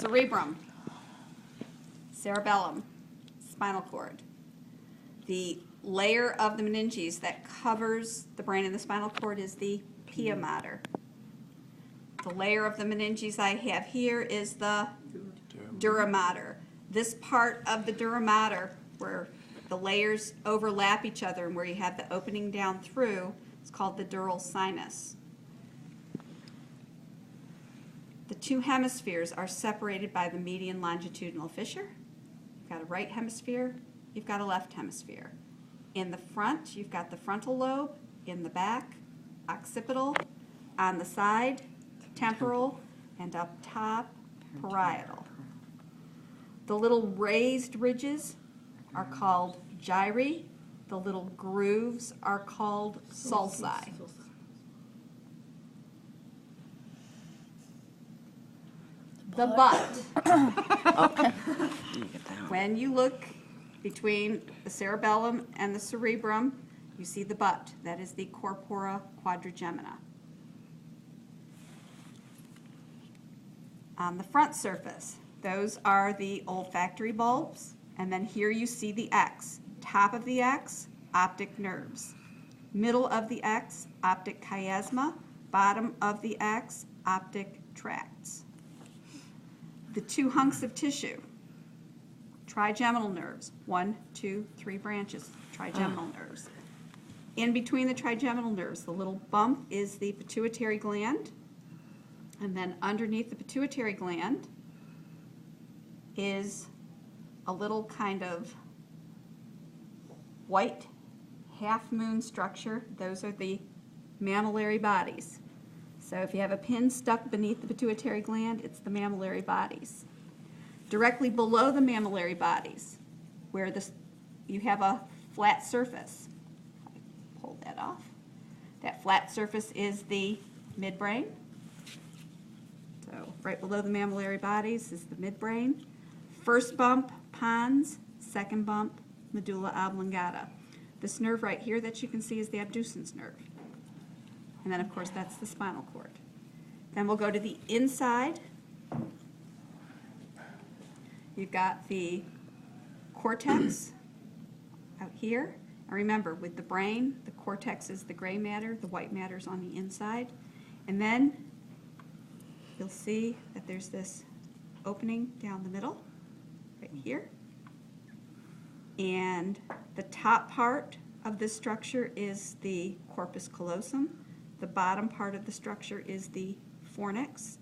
cerebrum, cerebellum, spinal cord. The layer of the meninges that covers the brain and the spinal cord is the pia mater. The layer of the meninges I have here is the dura mater. This part of the dura mater, where the layers overlap each other and where you have the opening down through, is called the dural sinus. The two hemispheres are separated by the median longitudinal fissure. You've got a right hemisphere, you've got a left hemisphere. In the front, you've got the frontal lobe. In the back, occipital. On the side, temporal. And up top, parietal. The little raised ridges are called gyri. The little grooves are called sulci. The butt. When you look between the cerebellum and the cerebrum, you see the butt. That is the corpora quadrigemina. On the front surface, those are the olfactory bulbs. And then here you see the X. Top of the X, optic nerves. Middle of the X, optic chiasma. Bottom of the X, optic tracts. The two hunks of tissue, trigeminal nerves, 1, 2, 3 branches, trigeminal nerves. In between the trigeminal nerves, the little bump is the pituitary gland, and then underneath the pituitary gland is a little kind of white half-moon structure. Those are the mammillary bodies. So if you have a pin stuck beneath the pituitary gland, it's the mammillary bodies. Directly below the mammillary bodies, where you have a flat surface. Pull that off. That flat surface is the midbrain. So right below the mammillary bodies is the midbrain. First bump, pons. Second bump, medulla oblongata. This nerve right here that you can see is the abducens nerve. And then, of course, that's the spinal cord. Then we'll go to the inside. You've got the cortex out here. And remember, with the brain, the cortex is the gray matter, the white matter is on the inside. And then you'll see that there's this opening down the middle, right here. And the top part of this structure is the corpus callosum. The bottom part of the structure is the fornix.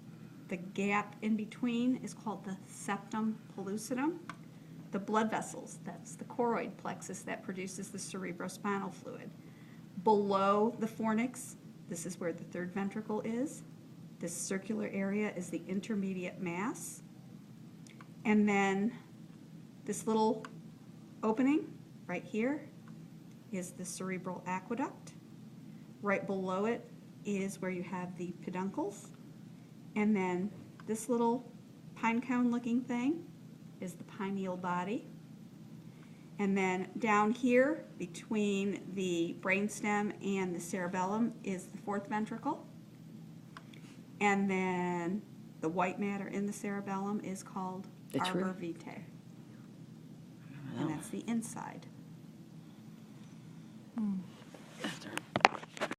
The gap in between is called the septum pellucidum. The blood vessels, that's the choroid plexus that produces the cerebrospinal fluid. Below the fornix, this is where the third ventricle is. This circular area is the intermediate mass. And then this little opening right here is the cerebral aqueduct. Right below it is where you have the peduncles. And then this little pine cone looking thing is the pineal body. And then down here between the brainstem and the cerebellum is the fourth ventricle. And then the white matter in the cerebellum is called arbor vitae. And that's the inside.